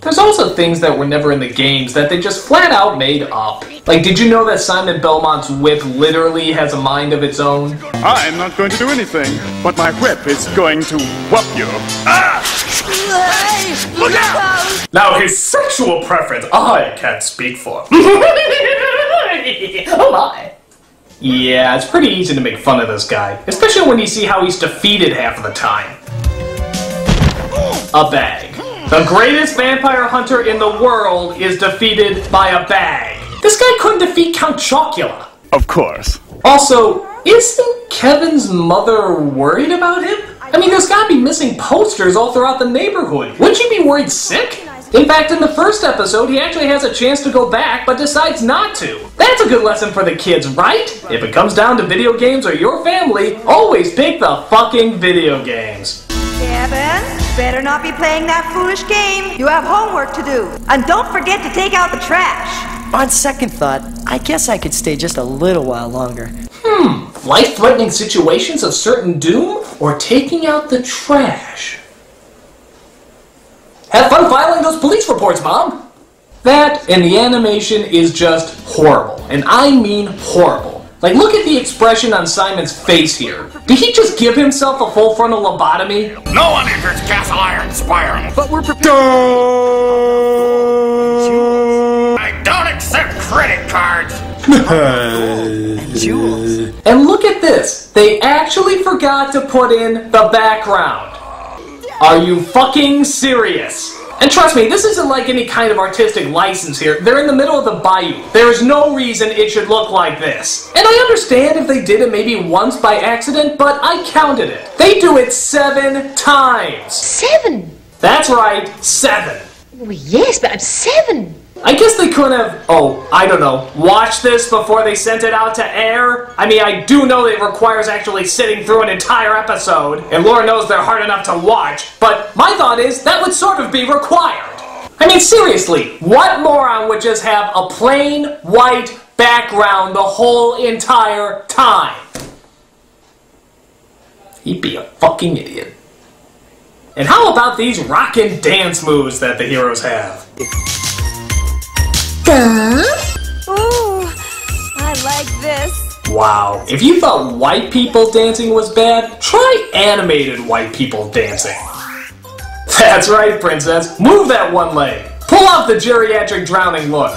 There's also things that were never in the games that they just flat out made up. Like, did you know that Simon Belmont's whip literally has a mind of its own? I'm not going to do anything, but my whip is going to whoop you. Ah! Hey, look out! Now his sexual preference, I can't speak for. Oh my. Yeah, it's pretty easy to make fun of this guy, especially when you see how he's defeated half of the time. A bag. The greatest vampire hunter in the world is defeated by a bag. This guy couldn't defeat Count Chocula. Of course. Also, isn't Kevin's mother worried about him? I mean, there's gotta be missing posters all throughout the neighborhood. Wouldn't you be worried sick? In fact, in the first episode, he actually has a chance to go back, but decides not to. That's a good lesson for the kids, right? If it comes down to video games or your family, always pick the fucking video games. Kevin, better not be playing that foolish game. You have homework to do. And don't forget to take out the trash. On second thought, I guess I could stay just a little while longer. Life-threatening situations of certain doom, or taking out the trash? Have fun filing those police reports, Mom! That and the animation is just horrible. And I mean horrible. Like, look at the expression on Simon's face here. Did he just give himself a full frontal lobotomy? No one enters Castle Iron Spire. But we're prepared. I don't accept credit cards. Jules. And look at this. They actually forgot to put in the background. Are you fucking serious? And trust me, this isn't like any kind of artistic license here. They're in the middle of the bayou. There is no reason it should look like this. And I understand if they did it maybe once by accident, but I counted it. They do it 7 times. 7? That's right, 7. Well, yes, but I'm 7. I guess they could have, I don't know, watched this before they sent it out to air? I mean, I do know that it requires actually sitting through an entire episode, and Laura knows they're hard enough to watch, but my thought is that would sort of be required. I mean, seriously, what moron would just have a plain white background the whole entire time? He'd be a fucking idiot. And how about these rockin' dance moves that the heroes have? Ooh, I like this. Wow, if you thought white people dancing was bad, try animated white people dancing. That's right, princess. Move that one leg. Pull off the geriatric drowning look.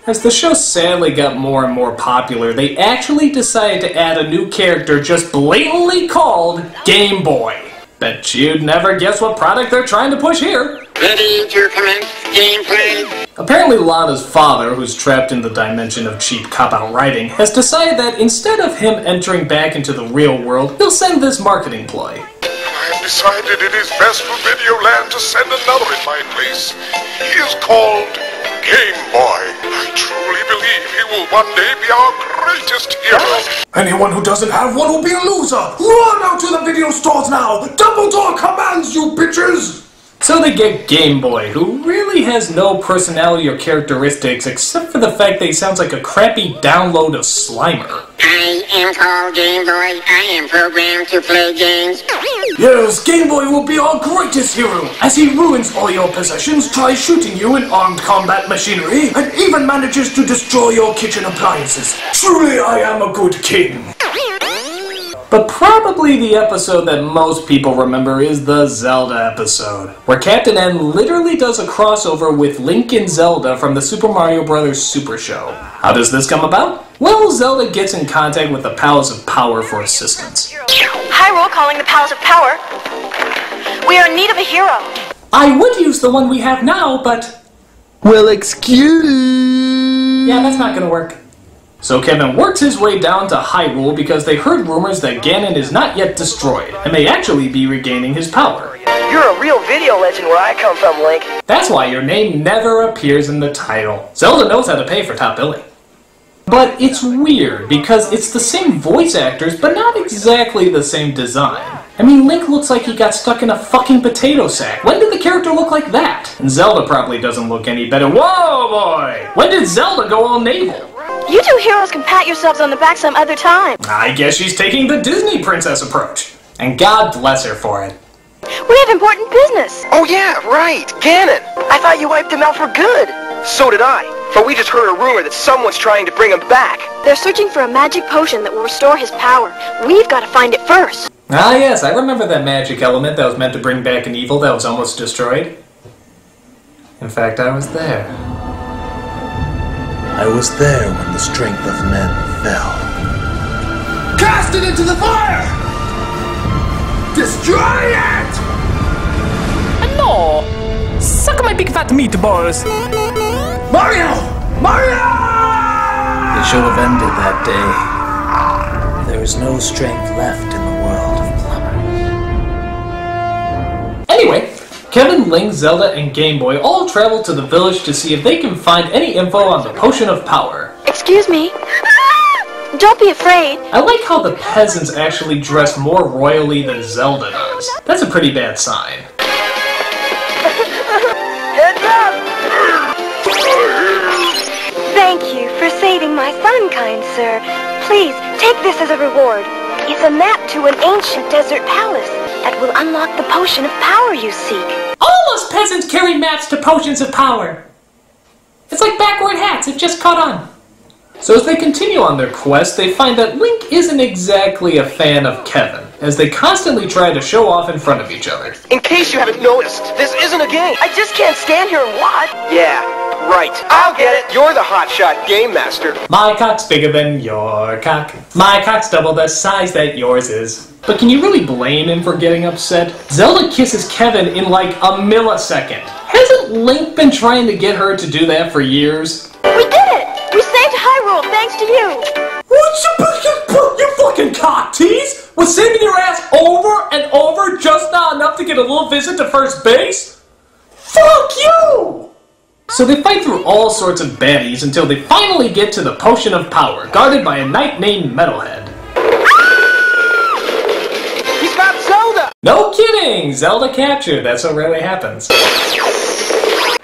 As the show sadly got more and more popular, they actually decided to add a new character just blatantly called Game Boy. Bet you'd never guess what product they're trying to push here. Ready to commence gameplay. Apparently Lana's father, who's trapped in the dimension of cheap cop-out writing, has decided that instead of him entering back into the real world, he'll send this marketing ploy. I have decided it is best for Videoland to send another in my place. He is called Game Boy. I truly believe he will one day be our greatest hero. Anyone who doesn't have one will be a loser. Run out to the video stores now. Dumbledore commands you, bitches. So they get Game Boy, who really has no personality or characteristics except for the fact that he sounds like a crappy download of Slimer. I am called Game Boy. I am programmed to play games. Yes, Game Boy will be our greatest hero, as he ruins all your possessions, tries shooting you in armed combat machinery, and even manages to destroy your kitchen appliances. Truly, I am a good king. But probably the episode that most people remember is the Zelda episode, where Captain N literally does a crossover with Link and Zelda from the Super Mario Bros. Super Show. How does this come about? Well, Zelda gets in contact with the Palace of Power for assistance. Hyrule calling the Palace of Power. We are in need of a hero. I would use the one we have now, but... Well, excuse... Yeah, that's not gonna work. So Kevin works his way down to Hyrule because they heard rumors that Ganon is not yet destroyed, and may actually be regaining his power. You're a real video legend where I come from, Link. That's why your name never appears in the title. Zelda knows how to pay for top billing. But it's weird, because it's the same voice actors, but not exactly the same design. I mean, Link looks like he got stuck in a fucking potato sack. When did the character look like that? And Zelda probably doesn't look any better. Whoa, boy! When did Zelda go all naval? You two heroes can pat yourselves on the back some other time. I guess she's taking the Disney princess approach. And God bless her for it. We have important business. Oh yeah, right, Ganon. I thought you wiped him out for good. So did I. But we just heard a rumor that someone's trying to bring him back. They're searching for a magic potion that will restore his power. We've got to find it first. Ah yes, I remember that magic element that was meant to bring back an evil that was almost destroyed. In fact, I was there. I was there when the strength of men fell. Cast it into the fire! Destroy it! No! Suck my big fat meatballs! Mario! Mario! It should have ended that day. There is no strength left in the world of plumbers. Anyway, Kevin, Link, Zelda, and Game Boy all travel to the village to see if they can find any info on the Potion of Power. Excuse me? Don't be afraid. I like how the peasants actually dress more royally than Zelda does. That's a pretty bad sign. Heads up! Thank you for saving my son, kind sir. Please, take this as a reward. It's a map to an ancient desert palace that will unlock the potion of power you seek. All us peasants carry maps to potions of power. It's like backward hats, it just caught on. So as they continue on their quest, they find that Link isn't exactly a fan of Kevin, as they constantly try to show off in front of each other. In case you haven't noticed, this isn't a game. I just can't stand here and watch. Yeah, right. I'll get it. You're the hotshot game master. My cock's bigger than your cock. My cock's double the size that yours is. But can you really blame him for getting upset? Zelda kisses Kevin in like a millisecond. Hasn't Link been trying to get her to do that for years? We did it! We saved Hyrule thanks to you! You fucking cock tease? Was saving your ass over and over just not enough to get a little visit to first base? Fuck you! So they fight through all sorts of baddies until they finally get to the Potion of Power, guarded by a knight named Metalhead. He's got Zelda! No kidding! Zelda captured, that's what rarely happens.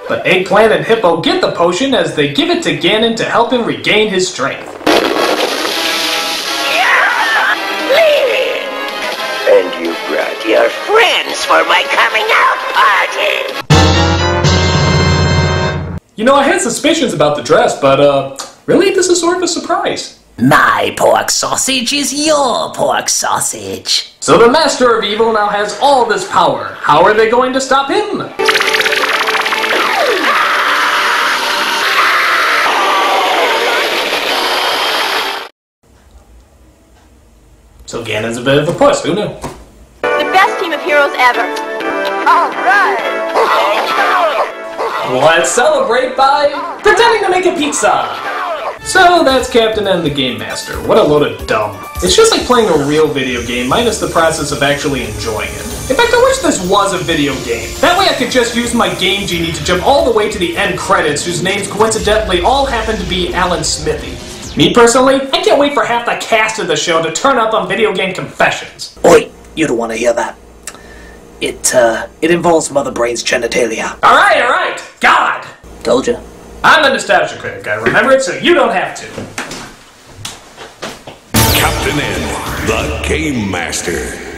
But Eggplant and Hippo get the potion as they give it to Ganon to help him regain his strength. And you brought your friends for my coming out party! You know, I had suspicions about the dress, but, really, this is sort of a surprise. My pork sausage is your pork sausage. So the Master of Evil now has all this power. How are they going to stop him? So Ganon's a bit of a puss, who knew? The best team of heroes ever. Alright! Let's celebrate by pretending to make a pizza! So that's Captain N the Game Master. What a load of dumb. It's just like playing a real video game minus the process of actually enjoying it. In fact, I wish this was a video game. That way I could just use my Game Genie to jump all the way to the end credits, whose names coincidentally all happen to be Alan Smithy. Me personally, I can't wait for half the cast of the show to turn up on Video Game Confessions. Oi, you don't want to hear that. It involves Mother Brain's genitalia. Alright, God! Told you. I'm a nostalgia critic, I remember it so you don't have to. Captain N, the Game Master.